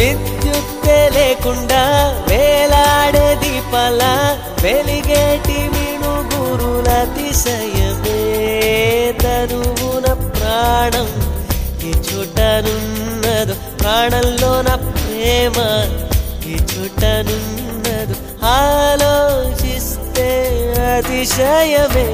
విద్యుత్తే లేకుండా వేలాడే దీపాల వెలిగేటి మిణుగురుల అతిశయమే తనువున ప్రాణం ఈ చోటనున్నదు ప్రాణంలోన ప్రేమ ఈ చోటనున్నదు ఆలోచిస్తే అతిశయమే